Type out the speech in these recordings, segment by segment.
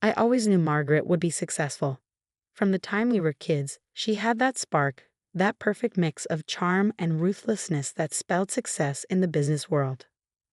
I always knew Margaret would be successful. From the time we were kids, she had that spark, that perfect mix of charm and ruthlessness that spelled success in the business world.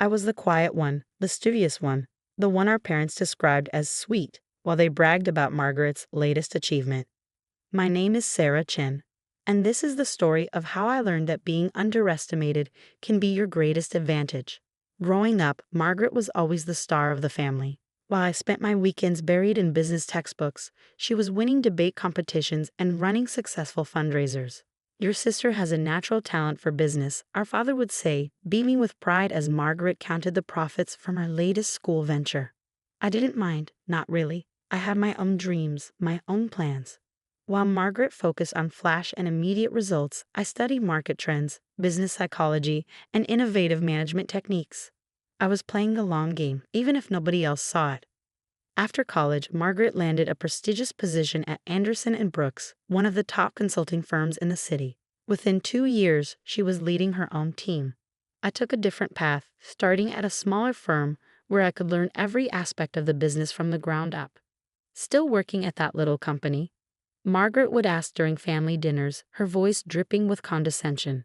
I was the quiet one, the studious one, the one our parents described as sweet, while they bragged about Margaret's latest achievement. My name is Sarah Chen, and this is the story of how I learned that being underestimated can be your greatest advantage. Growing up, Margaret was always the star of the family. While I spent my weekends buried in business textbooks, she was winning debate competitions and running successful fundraisers. Your sister has a natural talent for business, our father would say, beaming with pride as Margaret counted the profits from her latest school venture. I didn't mind, not really. I had my own dreams, my own plans. While Margaret focused on flash and immediate results, I studied market trends, business psychology, and innovative management techniques. I was playing the long game, even if nobody else saw it. After college, Margaret landed a prestigious position at Anderson and Brooks, one of the top consulting firms in the city. Within 2 years, she was leading her own team. I took a different path, starting at a smaller firm where I could learn every aspect of the business from the ground up. Still working at that little company, Margaret would ask during family dinners, her voice dripping with condescension.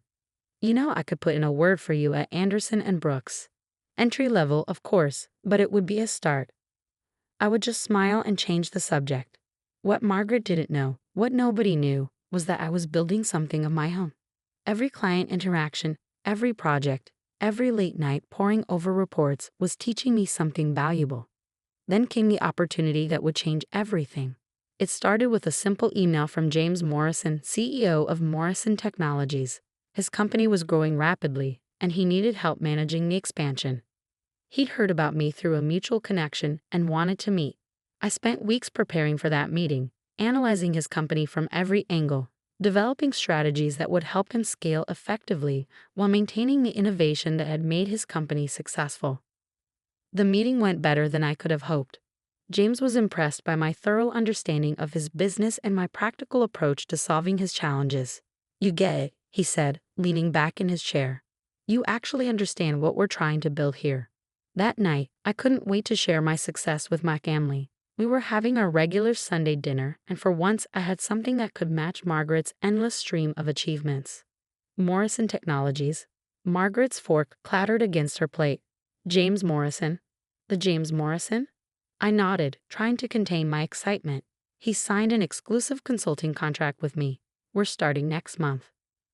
You know, I could put in a word for you at Anderson and Brooks. Entry level, of course, but it would be a start. I would just smile and change the subject. What Margaret didn't know, what nobody knew, was that I was building something of my own. Every client interaction, every project, every late night poring over reports was teaching me something valuable. Then came the opportunity that would change everything. It started with a simple email from James Morrison, CEO of Morrison Technologies. His company was growing rapidly, and he needed help managing the expansion. He'd heard about me through a mutual connection and wanted to meet. I spent weeks preparing for that meeting, analyzing his company from every angle, developing strategies that would help him scale effectively while maintaining the innovation that had made his company successful. The meeting went better than I could have hoped. James was impressed by my thorough understanding of his business and my practical approach to solving his challenges. You get it, he said, leaning back in his chair. You actually understand what we're trying to build here. That night, I couldn't wait to share my success with my family. We were having our regular Sunday dinner, and for once I had something that could match Margaret's endless stream of achievements. Morrison Technologies. Margaret's fork clattered against her plate. James Morrison. The James Morrison? I nodded, trying to contain my excitement. He signed an exclusive consulting contract with me. We're starting next month.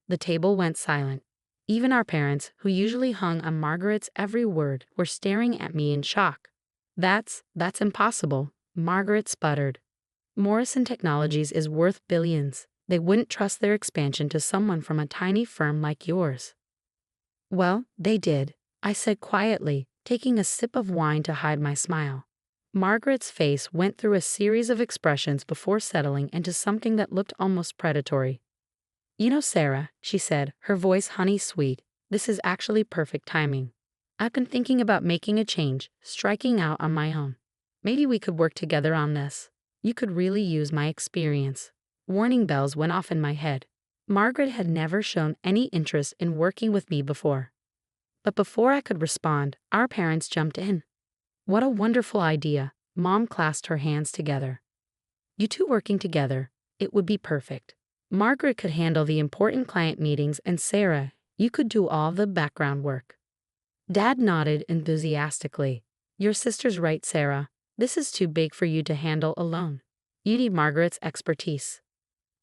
The table went silent. Even our parents, who usually hung on Margaret's every word, were staring at me in shock. That's impossible, Margaret sputtered. Morrison Technologies is worth billions. They wouldn't trust their expansion to someone from a tiny firm like yours. Well, they did, I said quietly, taking a sip of wine to hide my smile. Margaret's face went through a series of expressions before settling into something that looked almost predatory. You know, Sarah, she said, her voice honey-sweet, this is actually perfect timing. I've been thinking about making a change, striking out on my own. Maybe we could work together on this. You could really use my experience. Warning bells went off in my head. Margaret had never shown any interest in working with me before. But before I could respond, our parents jumped in. What a wonderful idea, Mom clasped her hands together. You two working together, it would be perfect. Margaret could handle the important client meetings and Sarah, you could do all the background work. Dad nodded enthusiastically. Your sister's right, Sarah. This is too big for you to handle alone. You need Margaret's expertise.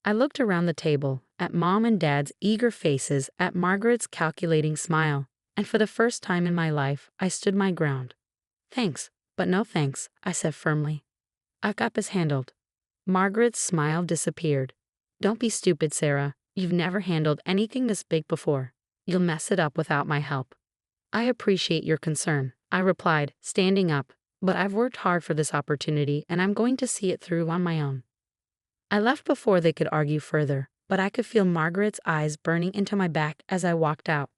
I looked around the table, at Mom and Dad's eager faces, at Margaret's calculating smile, and for the first time in my life, I stood my ground. Thanks, but no thanks, I said firmly. I've got this handled. Margaret's smile disappeared. Don't be stupid, Sarah. You've never handled anything this big before. You'll mess it up without my help. I appreciate your concern, I replied, standing up, but I've worked hard for this opportunity and I'm going to see it through on my own. I left before they could argue further, but I could feel Margaret's eyes burning into my back as I walked out.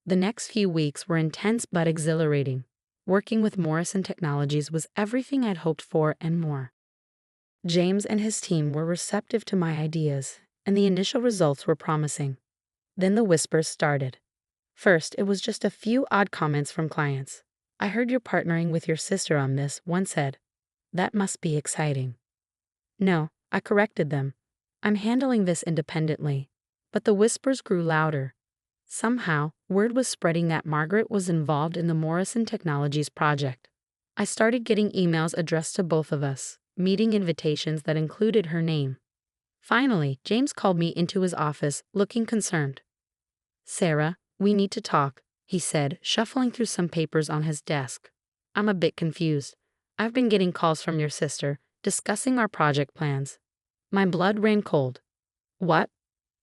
The next few weeks were intense but exhilarating. Working with Morrison Technologies was everything I'd hoped for and more. James and his team were receptive to my ideas, and the initial results were promising. Then the whispers started. First, it was just a few odd comments from clients. I heard you're partnering with your sister on this, one said. That must be exciting. No, I corrected them. I'm handling this independently. But the whispers grew louder. Somehow, word was spreading that Margaret was involved in the Morrison Technologies project. I started getting emails addressed to both of us, meeting invitations that included her name. Finally, James called me into his office, looking concerned. "Sarah, we need to talk," he said, shuffling through some papers on his desk. "I'm a bit confused. I've been getting calls from your sister, discussing our project plans." My blood ran cold. "What?"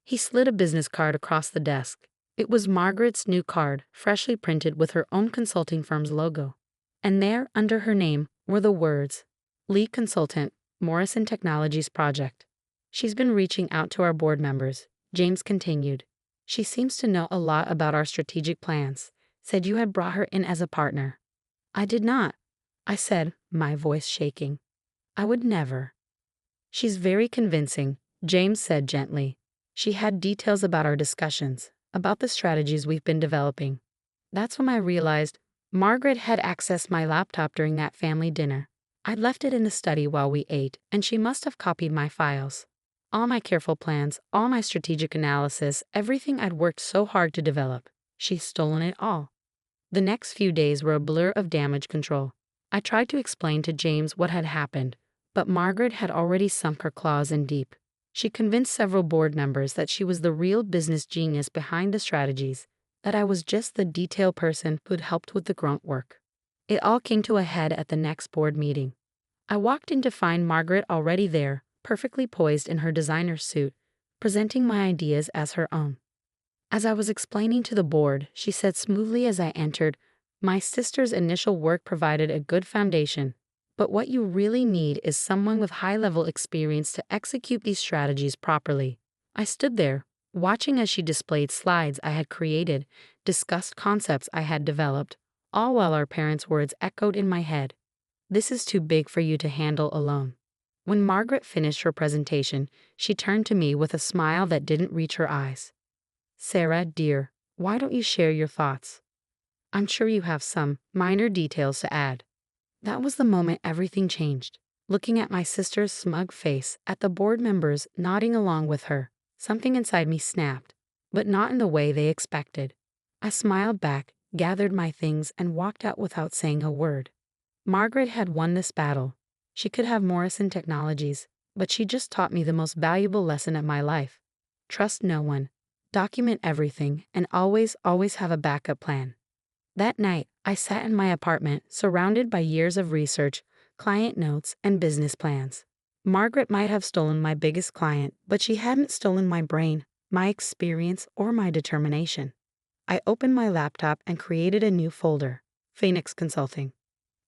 He slid a business card across the desk. It was Margaret's new card, freshly printed with her own consulting firm's logo. And there, under her name, were the words, "Lead Consultant, Morrison Technologies Project." "She's been reaching out to our board members," James continued. "She seems to know a lot about our strategic plans. Said you had brought her in as a partner." "I did not," I said, my voice shaking. "I would never." "She's very convincing," James said gently. "She had details about our discussions, about the strategies we've been developing." That's when I realized Margaret had accessed my laptop during that family dinner. I'd left it in the study while we ate, and she must have copied my files. All my careful plans, all my strategic analysis, everything I'd worked so hard to develop. She's stolen it all. The next few days were a blur of damage control. I tried to explain to James what had happened, but Margaret had already sunk her claws in deep. She convinced several board members that she was the real business genius behind the strategies, that I was just the detail person who'd helped with the grunt work. It all came to a head at the next board meeting. I walked in to find Margaret already there, perfectly poised in her designer's suit, presenting my ideas as her own. As I was explaining to the board, she said smoothly as I entered, "My sister's initial work provided a good foundation, but what you really need is someone with high-level experience to execute these strategies properly." I stood there, watching as she displayed slides I had created, discussed concepts I had developed, all while our parents' words echoed in my head. "This is too big for you to handle alone." When Margaret finished her presentation, she turned to me with a smile that didn't reach her eyes. "Sarah, dear, why don't you share your thoughts? I'm sure you have some minor details to add." That was the moment everything changed. Looking at my sister's smug face, at the board members nodding along with her, something inside me snapped, but not in the way they expected. I smiled back, gathered my things, and walked out without saying a word. Margaret had won this battle. She could have Morrison Technologies, but she just taught me the most valuable lesson of my life. Trust no one. Document everything, and always have a backup plan. That night, I sat in my apartment, surrounded by years of research, client notes, and business plans. Margaret might have stolen my biggest client, but she hadn't stolen my brain, my experience, or my determination. I opened my laptop and created a new folder, Phoenix Consulting.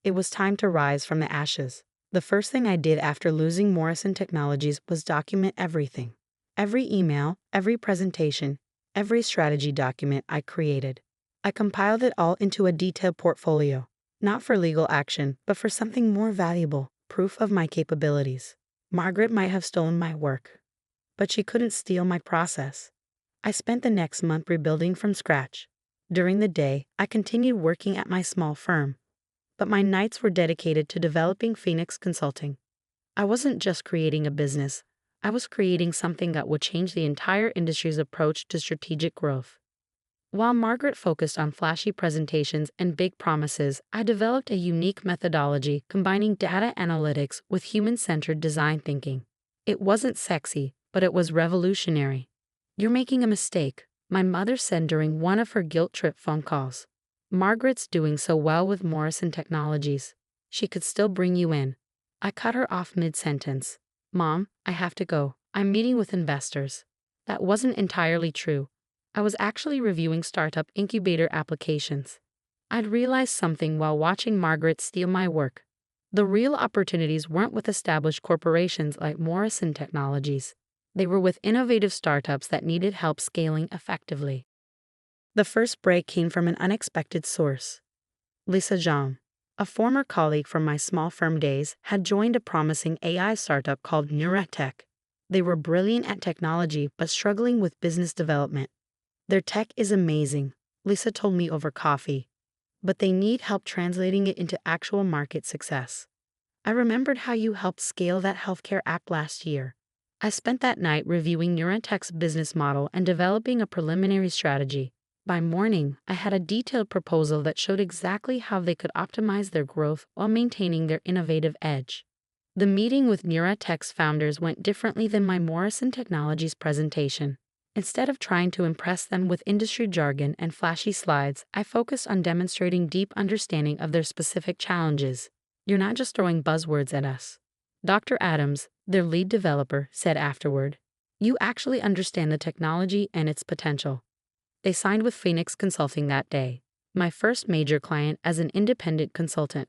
It was time to rise from the ashes. The first thing I did after losing Morrison Technologies was document everything. Every email, every presentation, every strategy document I created. I compiled it all into a detailed portfolio, not for legal action, but for something more valuable, proof of my capabilities. Margaret might have stolen my work, but she couldn't steal my process. I spent the next month rebuilding from scratch. During the day, I continued working at my small firm, but my nights were dedicated to developing Phoenix Consulting. I wasn't just creating a business. I was creating something that would change the entire industry's approach to strategic growth. While Margaret focused on flashy presentations and big promises, I developed a unique methodology combining data analytics with human-centered design thinking. It wasn't sexy, but it was revolutionary. "You're making a mistake," my mother said during one of her guilt trip phone calls. "Margaret's doing so well with Morrison Technologies. She could still bring you in." I cut her off mid-sentence. "Mom, I have to go. I'm meeting with investors." That wasn't entirely true. I was actually reviewing startup incubator applications. I'd realized something while watching Margaret steal my work. The real opportunities weren't with established corporations like Morrison Technologies. They were with innovative startups that needed help scaling effectively. The first break came from an unexpected source. Lisa Zhang, a former colleague from my small firm days, had joined a promising AI startup called Neuratech. They were brilliant at technology but struggling with business development. "Their tech is amazing," Lisa told me over coffee, "but they need help translating it into actual market success." I remembered how you helped scale that healthcare app last year. I spent that night reviewing Neurotech's business model and developing a preliminary strategy. By morning, I had a detailed proposal that showed exactly how they could optimize their growth while maintaining their innovative edge. The meeting with Neurotech's founders went differently than my Morrison Technologies presentation. Instead of trying to impress them with industry jargon and flashy slides, I focused on demonstrating deep understanding of their specific challenges. You're not just throwing buzzwords at us. Dr. Adams, their lead developer, said afterward. You actually understand the technology and its potential. They signed with Phoenix Consulting that day, my first major client as an independent consultant.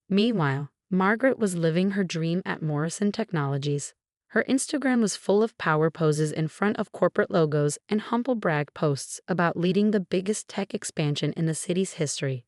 Meanwhile, Margaret was living her dream at Morrison Technologies. Her Instagram was full of power poses in front of corporate logos and humble brag posts about leading the biggest tech expansion in the city's history.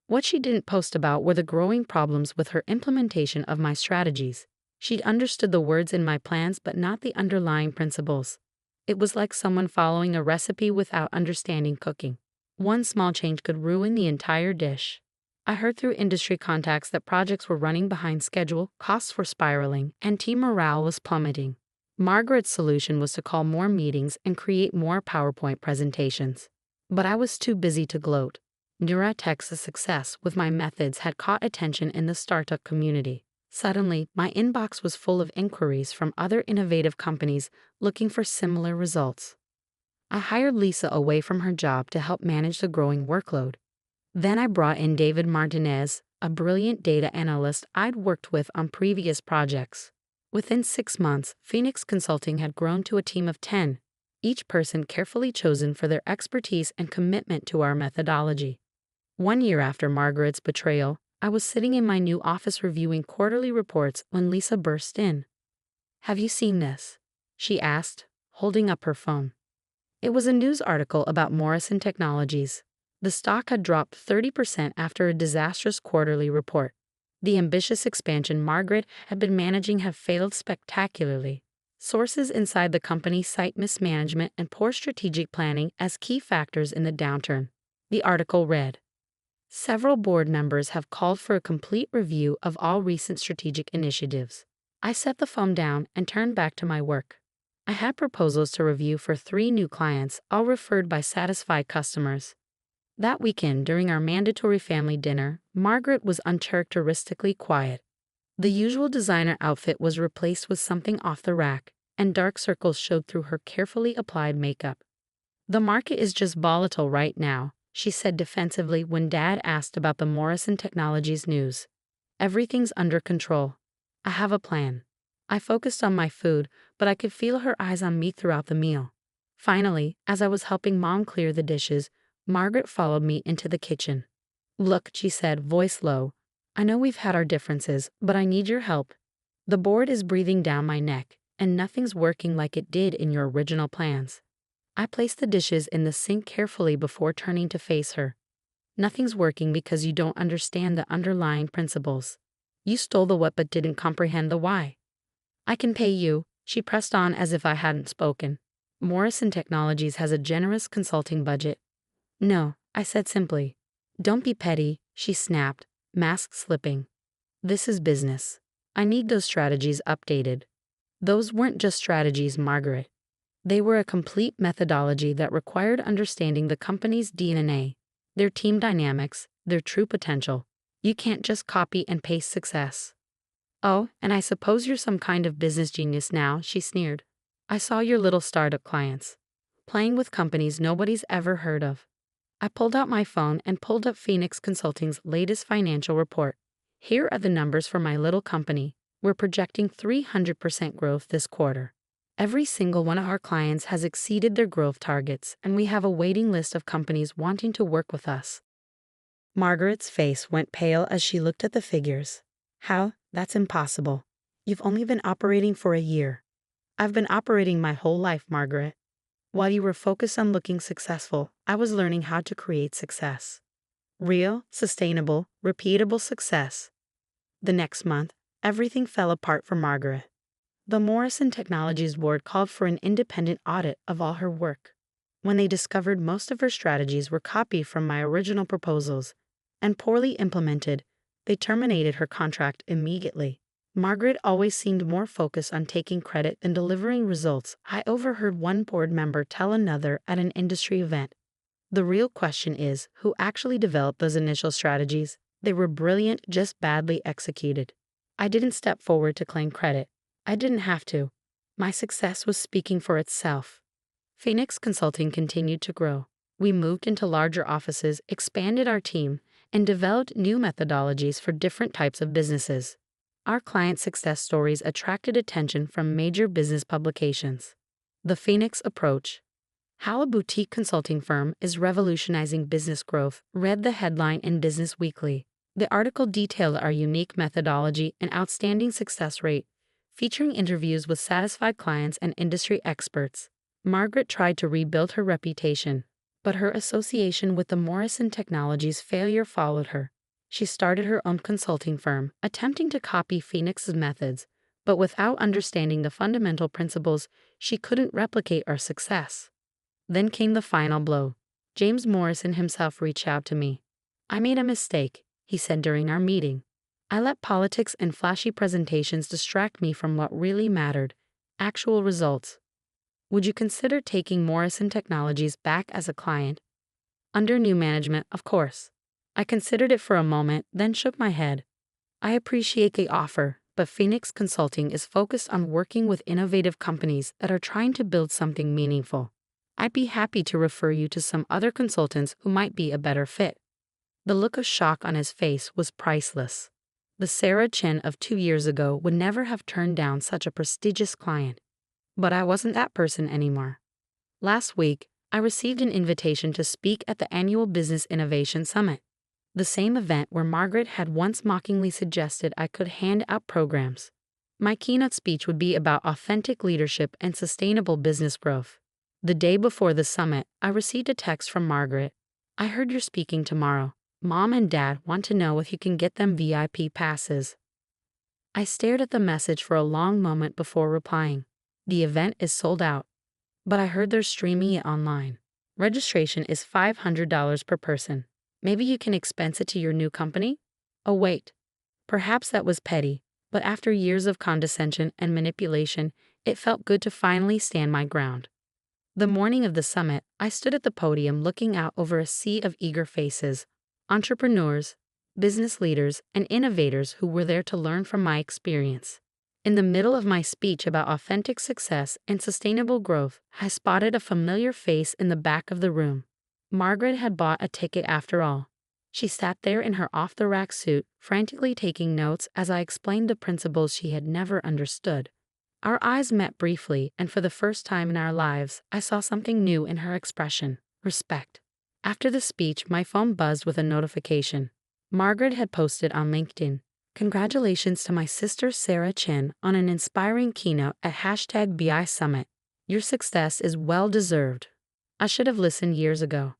What she didn't post about were the growing problems with her implementation of my strategies. She'd understood the words in my plans but not the underlying principles. It was like someone following a recipe without understanding cooking. One small change could ruin the entire dish. I heard through industry contacts that projects were running behind schedule, costs were spiraling, and team morale was plummeting. Margaret's solution was to call more meetings and create more PowerPoint presentations. But I was too busy to gloat. Neurotech's success with my methods had caught attention in the startup community. Suddenly, my inbox was full of inquiries from other innovative companies looking for similar results. I hired Lisa away from her job to help manage the growing workload. Then I brought in David Martinez, a brilliant data analyst I'd worked with on previous projects. Within 6 months, Phoenix Consulting had grown to a team of 10, each person carefully chosen for their expertise and commitment to our methodology. 1 year after Margaret's betrayal, I was sitting in my new office reviewing quarterly reports when Lisa burst in. Have you seen this? She asked, holding up her phone. It was a news article about Morrison Technologies. The stock had dropped 30% after a disastrous quarterly report. The ambitious expansion Margaret had been managing had failed spectacularly. Sources inside the company cite mismanagement and poor strategic planning as key factors in the downturn. The article read, several board members have called for a complete review of all recent strategic initiatives. I set the phone down and turned back to my work. I had proposals to review for 3 new clients, all referred by satisfied customers. That weekend, during our mandatory family dinner, Margaret was uncharacteristically quiet. The usual designer outfit was replaced with something off the rack, and dark circles showed through her carefully applied makeup. The market is just volatile right now, she said defensively when Dad asked about the Morrison Technologies news. Everything's under control. I have a plan. I focused on my food, but I could feel her eyes on me throughout the meal. Finally, as I was helping Mom clear the dishes, Margaret followed me into the kitchen. Look, she said, voice low. I know we've had our differences, but I need your help. The board is breathing down my neck, and nothing's working like it did in your original plans. I placed the dishes in the sink carefully before turning to face her. Nothing's working because you don't understand the underlying principles. You stole the what but didn't comprehend the why. I can pay you, she pressed on as if I hadn't spoken. Morrison Technologies has a generous consulting budget. No, I said simply. Don't be petty, she snapped, mask slipping. This is business. I need those strategies updated. Those weren't just strategies, Margaret. They were a complete methodology that required understanding the company's DNA, their team dynamics, their true potential. You can't just copy and paste success. Oh, and I suppose you're some kind of business genius now, she sneered. I saw your little startup clients. Playing with companies nobody's ever heard of. I pulled out my phone and pulled up Phoenix Consulting's latest financial report. Here are the numbers for my little company. We're projecting 300% growth this quarter. Every single one of our clients has exceeded their growth targets, and we have a waiting list of companies wanting to work with us. Margaret's face went pale as she looked at the figures. How? That's impossible. You've only been operating for a year. I've been operating my whole life, Margaret. While you were focused on looking successful, I was learning how to create success. Real, sustainable, repeatable success. The next month, everything fell apart for Margaret. The Morrison Technologies board called for an independent audit of all her work. When they discovered most of her strategies were copied from my original proposals and poorly implemented, They terminated her contract immediately. Margaret always seemed more focused on taking credit than delivering results. I overheard one board member tell another at an industry event. The real question is, who actually developed those initial strategies? They were brilliant, just badly executed. I didn't step forward to claim credit. I didn't have to. My success was speaking for itself. Phoenix Consulting continued to grow. We moved into larger offices, expanded our team, and developed new methodologies for different types of businesses. Our client success stories attracted attention from major business publications. The Phoenix Approach: How a Boutique Consulting Firm is Revolutionizing Business Growth, read the headline in Business Weekly. The article detailed our unique methodology and outstanding success rate, featuring interviews with satisfied clients and industry experts. Margaret tried to rebuild her reputation, but her association with the Morrison Technologies failure followed her. She started her own consulting firm, attempting to copy Phoenix's methods, but without understanding the fundamental principles, she couldn't replicate our success. Then came the final blow. James Morrison himself reached out to me. "I made a mistake," he said during our meeting. "I let politics and flashy presentations distract me from what really mattered: actual results. Would you consider taking Morrison Technologies back as a client?" Under new management, of course. I considered it for a moment, then shook my head. I appreciate the offer, but Phoenix Consulting is focused on working with innovative companies that are trying to build something meaningful. I'd be happy to refer you to some other consultants who might be a better fit. The look of shock on his face was priceless. The Sarah Chen of 2 years ago would never have turned down such a prestigious client. But I wasn't that person anymore. Last week, I received an invitation to speak at the annual Business Innovation Summit, the same event where Margaret had once mockingly suggested I could hand out programs. My keynote speech would be about authentic leadership and sustainable business growth. The day before the summit, I received a text from Margaret. "I heard you're speaking tomorrow. Mom and Dad want to know if you can get them VIP passes." I stared at the message for a long moment before replying. "The event is sold out, but I heard they're streaming it online. Registration is $500 per person. Maybe you can expense it to your new company?" Oh wait, perhaps that was petty, but after years of condescension and manipulation, it felt good to finally stand my ground. The morning of the summit, I stood at the podium looking out over a sea of eager faces, entrepreneurs, business leaders, and innovators who were there to learn from my experience. In the middle of my speech about authentic success and sustainable growth, I spotted a familiar face in the back of the room. Margaret had bought a ticket after all. She sat there in her off-the-rack suit, frantically taking notes as I explained the principles she had never understood. Our eyes met briefly, and for the first time in our lives, I saw something new in her expression: respect. After the speech, my phone buzzed with a notification. Margaret had posted on LinkedIn, "Congratulations to my sister Sarah Chen on an inspiring keynote at #BI Summit. Your success is well deserved." I should have listened years ago.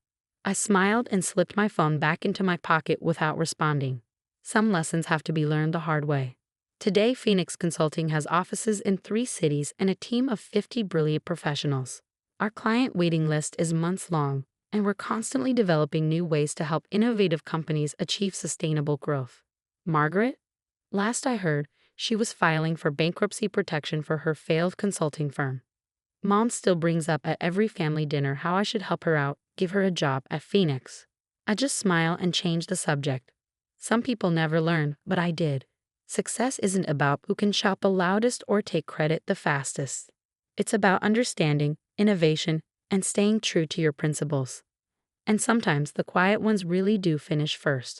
I smiled and slipped my phone back into my pocket without responding. Some lessons have to be learned the hard way. Today, Phoenix Consulting has offices in 3 cities and a team of 50 brilliant professionals. Our client waiting list is months long, and we're constantly developing new ways to help innovative companies achieve sustainable growth. Margaret? Last I heard, she was filing for bankruptcy protection for her failed consulting firm. Mom still brings up at every family dinner how I should help her out, give her a job at Phoenix. I just smile and change the subject. Some people never learn, but I did. Success isn't about who can shout the loudest or take credit the fastest. It's about understanding, innovation, and staying true to your principles. And sometimes the quiet ones really do finish first.